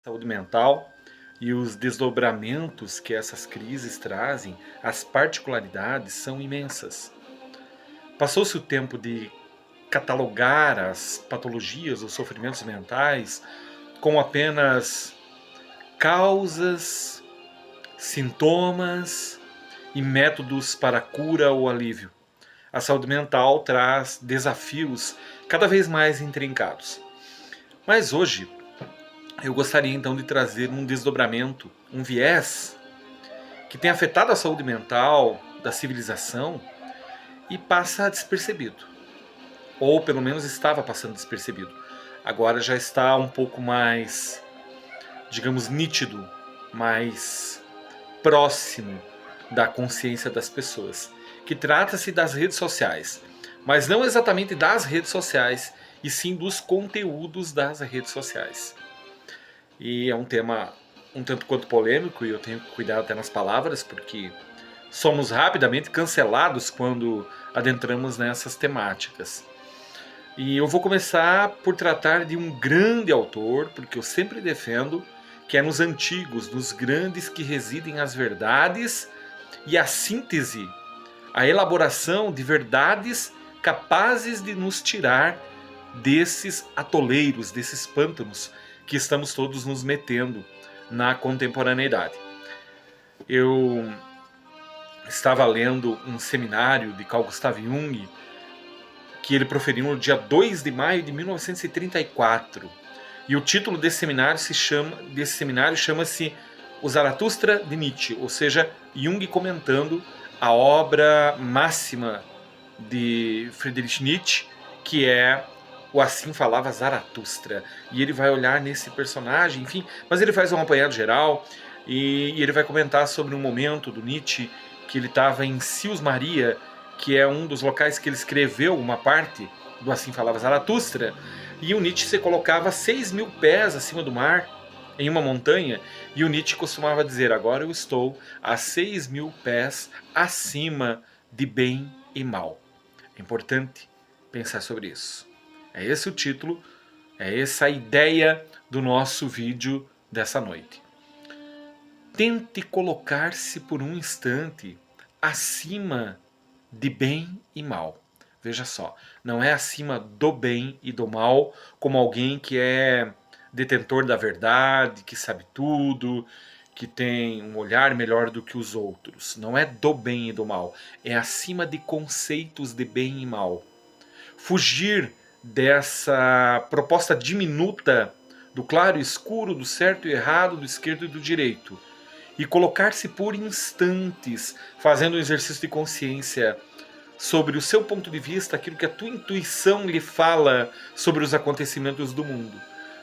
Saúde mental e os desdobramentos que essas crises trazem, as particularidades são imensas. Passou-se o tempo de catalogar as patologias, os sofrimentos mentais com apenas causas, sintomas e métodos para cura ou alívio. A saúde mental traz desafios cada vez mais intrincados. Mas hoje eu gostaria então de trazer um desdobramento, um viés que tem afetado a saúde mental da civilização e passa despercebido. Ou pelo menos estava passando despercebido. Agora já está um pouco mais, digamos, nítido, mais próximo da consciência das pessoas. Que trata-se das redes sociais. Mas não exatamente das redes sociais, e sim dos conteúdos das redes sociais. E é um tema um tanto quanto polêmico, e eu tenho que cuidar até nas palavras, porque somos rapidamente cancelados quando adentramos nessas temáticas. E eu vou começar por tratar de um grande autor, porque eu sempre defendo que é nos antigos, nos grandes, que residem as verdades e a síntese, a elaboração de verdades capazes de nos tirar desses atoleiros, desses pântanos que estamos todos nos metendo na contemporaneidade. Eu estava lendo um seminário de Carl Gustav Jung que ele proferiu no dia 2 de maio de 1934. E o título desse seminário chama-se O Zaratustra de Nietzsche, ou seja, Jung comentando a obra máxima de Friedrich Nietzsche, que é o Assim Falava Zaratustra. E ele vai olhar nesse personagem, enfim, mas ele faz um apanhado geral e ele vai comentar sobre um momento do Nietzsche que ele estava em Sils Maria, que é um dos locais que ele escreveu uma parte do Assim Falava Zaratustra, e o Nietzsche se colocava 6.000 pés acima do mar, em uma montanha, e o Nietzsche costumava dizer: agora eu estou a 6.000 pés acima de bem e mal. É importante pensar sobre isso. É esse o título, é essa a ideia do nosso vídeo dessa noite. Tente colocar-se por um instante acima de bem e mal. Veja só, não é acima do bem e do mal como alguém que é detentor da verdade, que sabe tudo, que tem um olhar melhor do que os outros. Não é do bem e do mal, é acima de conceitos de bem e mal. Fugir dessa proposta diminuta do claro e escuro, do certo e errado, do esquerdo e do direito, e colocar-se por instantes fazendo um exercício de consciência sobre o seu ponto de vista, aquilo que a tua intuição lhe fala sobre os acontecimentos do mundo.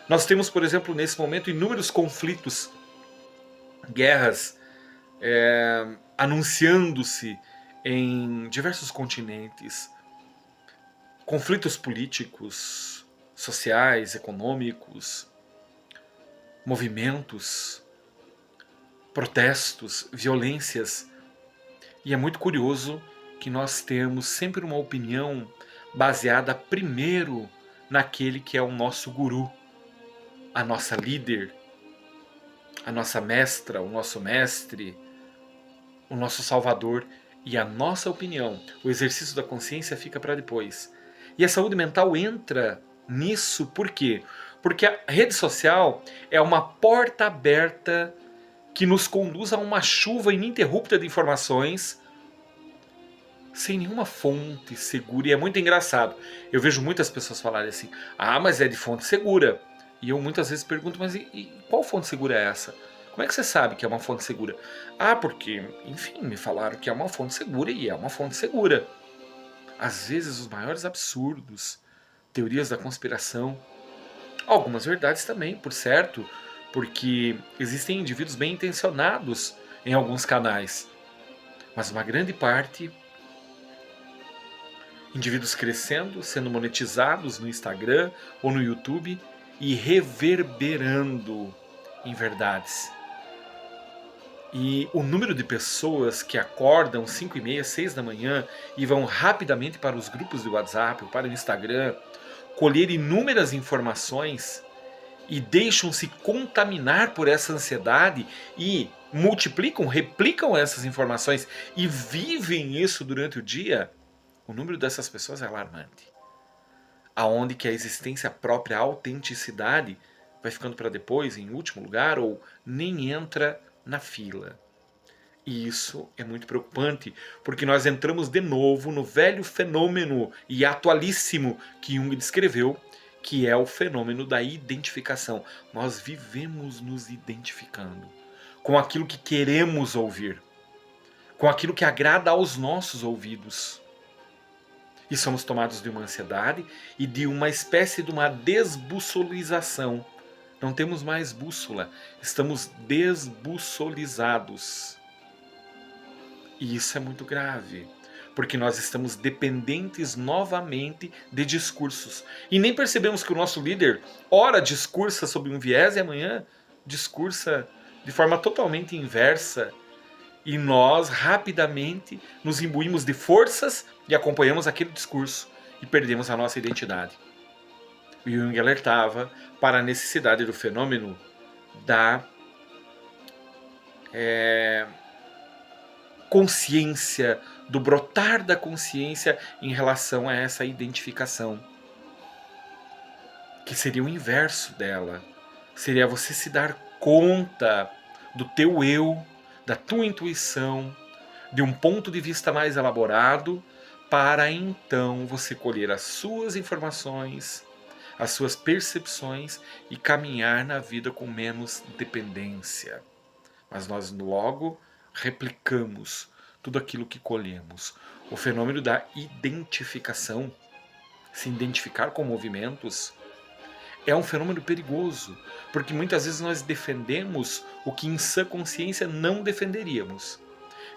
Nós temos, por exemplo, nesse momento, inúmeros conflitos, guerras, anunciando-se em diversos continentes, conflitos políticos, sociais, econômicos, movimentos, protestos, violências. E é muito curioso que nós temos sempre uma opinião baseada primeiro naquele que é o nosso guru, a nossa líder, a nossa mestra, o nosso mestre, o nosso salvador, e a nossa opinião, o exercício da consciência fica para depois. E a saúde mental entra nisso por quê? Porque a rede social é uma porta aberta que nos conduz a uma chuva ininterrupta de informações sem nenhuma fonte segura. E é muito engraçado. Eu vejo muitas pessoas falarem assim: ah, mas é de fonte segura. E eu muitas vezes pergunto: mas e qual fonte segura é essa? Como é que você sabe que é uma fonte segura? Ah, porque, enfim, me falaram que é uma fonte segura e é uma fonte segura. Às vezes os maiores absurdos, teorias da conspiração, algumas verdades também, por certo, porque existem indivíduos bem intencionados em alguns canais, mas uma grande parte, indivíduos crescendo, sendo monetizados no Instagram ou no YouTube e reverberando em verdades. E o número de pessoas que acordam 5h30, 6 da manhã e vão rapidamente para os grupos de WhatsApp ou para o Instagram colher inúmeras informações e deixam-se contaminar por essa ansiedade e multiplicam, replicam essas informações e vivem isso durante o dia, o número dessas pessoas é alarmante. Aonde que a existência própria, a autenticidade, vai ficando para depois, em último lugar, ou nem entra na fila. E isso é muito preocupante, porque nós entramos de novo no velho fenômeno e atualíssimo que Jung descreveu, que é o fenômeno da identificação. Nós vivemos nos identificando com aquilo que queremos ouvir, com aquilo que agrada aos nossos ouvidos. E somos tomados de uma ansiedade e de uma espécie de uma desbussolização. Não temos mais bússola, estamos desbussolizados. E isso é muito grave, porque nós estamos dependentes novamente de discursos. E nem percebemos que o nosso líder, ora discursa sobre um viés e amanhã discursa de forma totalmente inversa. E nós rapidamente nos imbuímos de forças e acompanhamos aquele discurso e perdemos a nossa identidade. O Jung alertava para a necessidade do fenômeno da consciência, do brotar da consciência em relação a essa identificação, que seria o inverso dela. Seria você se dar conta do teu eu, da tua intuição, de um ponto de vista mais elaborado, para então você colher as suas informações, as suas percepções e caminhar na vida com menos dependência. Mas nós logo replicamos tudo aquilo que colhemos. O fenômeno da identificação, se identificar com movimentos, é um fenômeno perigoso, porque muitas vezes nós defendemos o que em sã consciência não defenderíamos.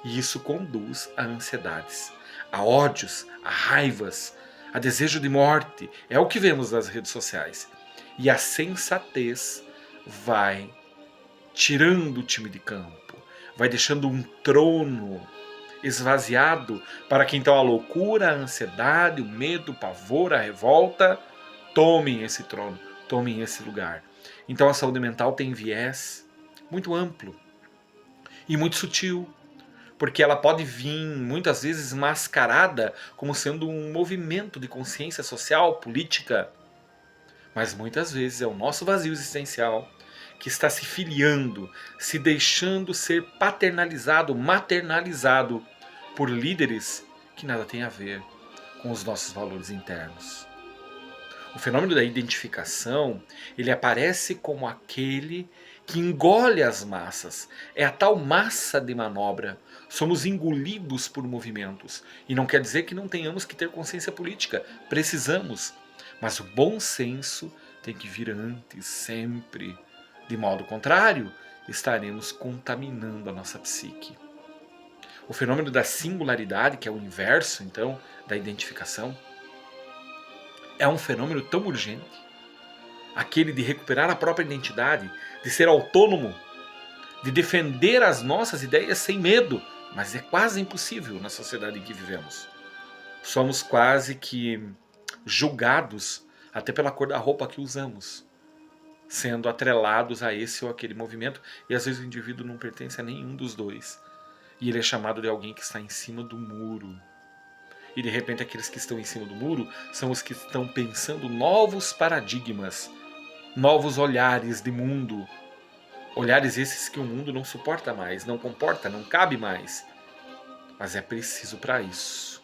E isso conduz a ansiedades, a ódios, a raivas, a desejo de morte. É o que vemos nas redes sociais. E a sensatez vai tirando o time de campo, vai deixando um trono esvaziado para que então a loucura, a ansiedade, o medo, o pavor, a revolta tomem esse trono, tomem esse lugar. Então a saúde mental tem viés muito amplo e muito sutil, porque ela pode vir muitas vezes mascarada como sendo um movimento de consciência social, política, mas muitas vezes é o nosso vazio existencial que está se filiando, se deixando ser paternalizado, maternalizado por líderes que nada têm a ver com os nossos valores internos. O fenômeno da identificação, ele aparece como aquele que engole as massas. É a tal massa de manobra. Somos engolidos por movimentos. E não quer dizer que não tenhamos que ter consciência política. Precisamos. Mas o bom senso tem que vir antes, sempre. De modo contrário, estaremos contaminando a nossa psique. O fenômeno da singularidade, que é o inverso, então, da identificação, é um fenômeno tão urgente, aquele de recuperar a própria identidade, de ser autônomo, de defender as nossas ideias sem medo, mas é quase impossível na sociedade em que vivemos. Somos quase que julgados até pela cor da roupa que usamos, sendo atrelados a esse ou aquele movimento, e às vezes o indivíduo não pertence a nenhum dos dois, e ele é chamado de alguém que está em cima do muro. E de repente aqueles que estão em cima do muro são os que estão pensando novos paradigmas, novos olhares de mundo. Olhares esses que o mundo não suporta mais, não comporta, não cabe mais. Mas é preciso para isso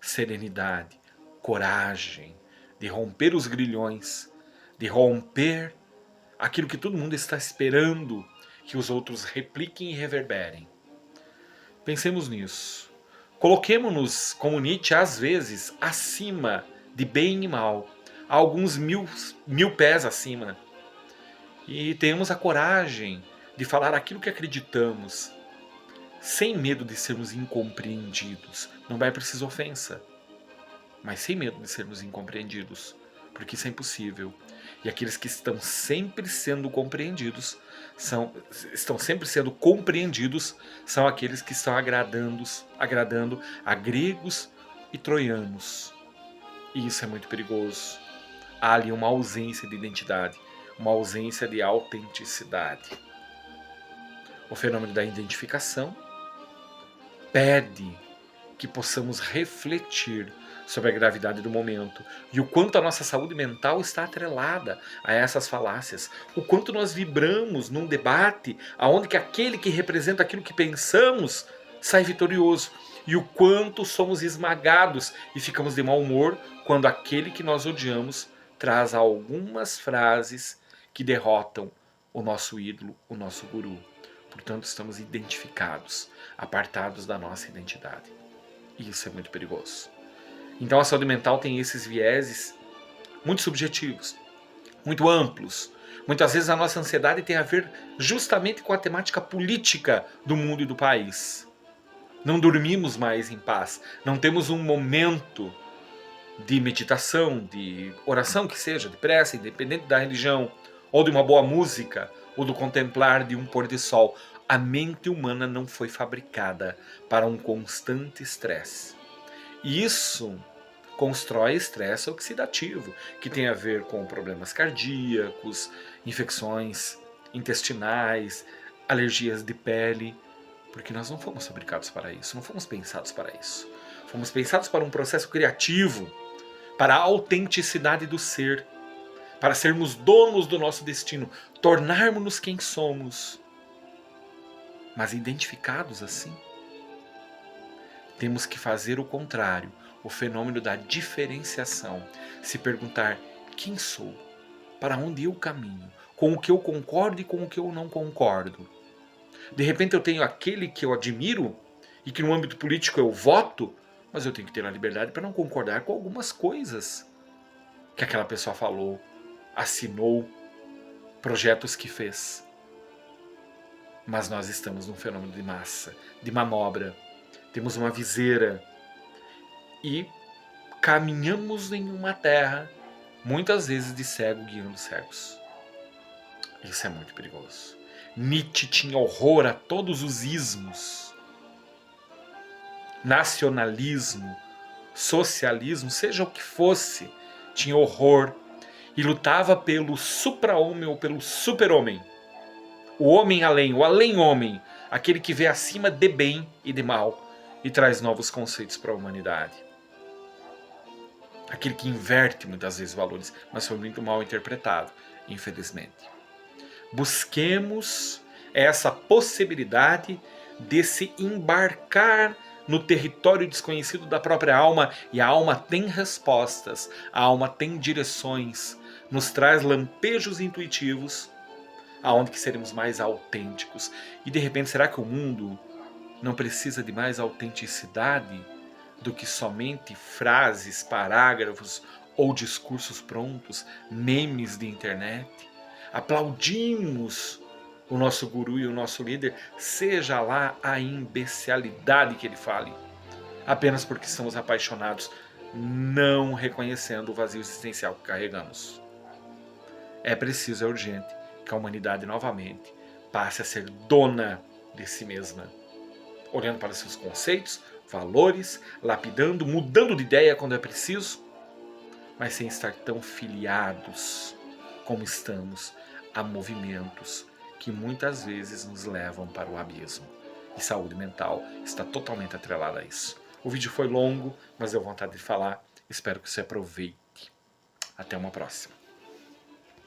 serenidade, coragem, de romper os grilhões, de romper aquilo que todo mundo está esperando que os outros repliquem e reverberem. Pensemos nisso. Coloquemo-nos, como Nietzsche, às vezes, acima de bem e mal, a alguns mil pés acima. E tenhamos a coragem de falar aquilo que acreditamos, sem medo de sermos incompreendidos. Não vai precisar ofensa, mas sem medo de sermos incompreendidos, porque isso é impossível. E aqueles que estão sempre sendo compreendidos estão sempre sendo compreendidos são aqueles que estão agradando a gregos e troianos. E isso é muito perigoso. Há ali uma ausência de identidade, uma ausência de autenticidade. O fenômeno da identificação pede que possamos refletir sobre a gravidade do momento e o quanto a nossa saúde mental está atrelada a essas falácias, o quanto nós vibramos num debate onde que aquele que representa aquilo que pensamos sai vitorioso e o quanto somos esmagados e ficamos de mau humor quando aquele que nós odiamos traz algumas frases que derrotam o nosso ídolo, o nosso guru. Portanto, estamos identificados, apartados da nossa identidade. E isso é muito perigoso. Então a saúde mental tem esses vieses muito subjetivos, muito amplos. Muitas vezes a nossa ansiedade tem a ver justamente com a temática política do mundo e do país. Não dormimos mais em paz, não temos um momento de meditação, de oração que seja, de prece, independente da religião, ou de uma boa música, ou do contemplar de um pôr de sol. A mente humana não foi fabricada para um constante estresse. E isso constrói estresse oxidativo, que tem a ver com problemas cardíacos, infecções intestinais, alergias de pele, porque nós não fomos fabricados para isso, não fomos pensados para isso. Fomos pensados para um processo criativo, para a autenticidade do ser, para sermos donos do nosso destino, tornarmos-nos quem somos. Mas identificados assim, temos que fazer o contrário, o fenômeno da diferenciação. Se perguntar quem sou, para onde eu caminho, com o que eu concordo e com o que eu não concordo. De repente eu tenho aquele que eu admiro e que no âmbito político eu voto, mas eu tenho que ter a liberdade para não concordar com algumas coisas que aquela pessoa falou, assinou, projetos que fez. Mas nós estamos num fenômeno de massa, de manobra. Temos uma viseira e caminhamos em uma terra, muitas vezes de cego guiando cegos. Isso é muito perigoso. Nietzsche tinha horror a todos os ismos. Nacionalismo, socialismo, seja o que fosse, tinha horror e lutava pelo supra-homem ou pelo super-homem. O homem além, o além-homem, aquele que vê acima de bem e de mal e traz novos conceitos para a humanidade. Aquele que inverte muitas vezes valores, mas foi muito mal interpretado, infelizmente. Busquemos essa possibilidade de se embarcar no território desconhecido da própria alma, e a alma tem respostas, a alma tem direções, nos traz lampejos intuitivos, aonde que seremos mais autênticos. E de repente, será que o mundo não precisa de mais autenticidade do que somente frases, parágrafos ou discursos prontos, memes de internet? Aplaudimos o nosso guru e o nosso líder, seja lá a imbecilidade que ele fale, apenas porque estamos apaixonados, não reconhecendo o vazio existencial que carregamos. É preciso, é urgente, que a humanidade novamente passe a ser dona de si mesma, olhando para seus conceitos, valores, lapidando, mudando de ideia quando é preciso, mas sem estar tão filiados como estamos a movimentos que muitas vezes nos levam para o abismo. E saúde mental está totalmente atrelada a isso. O vídeo foi longo, mas deu vontade de falar. Espero que você aproveite. Até uma próxima.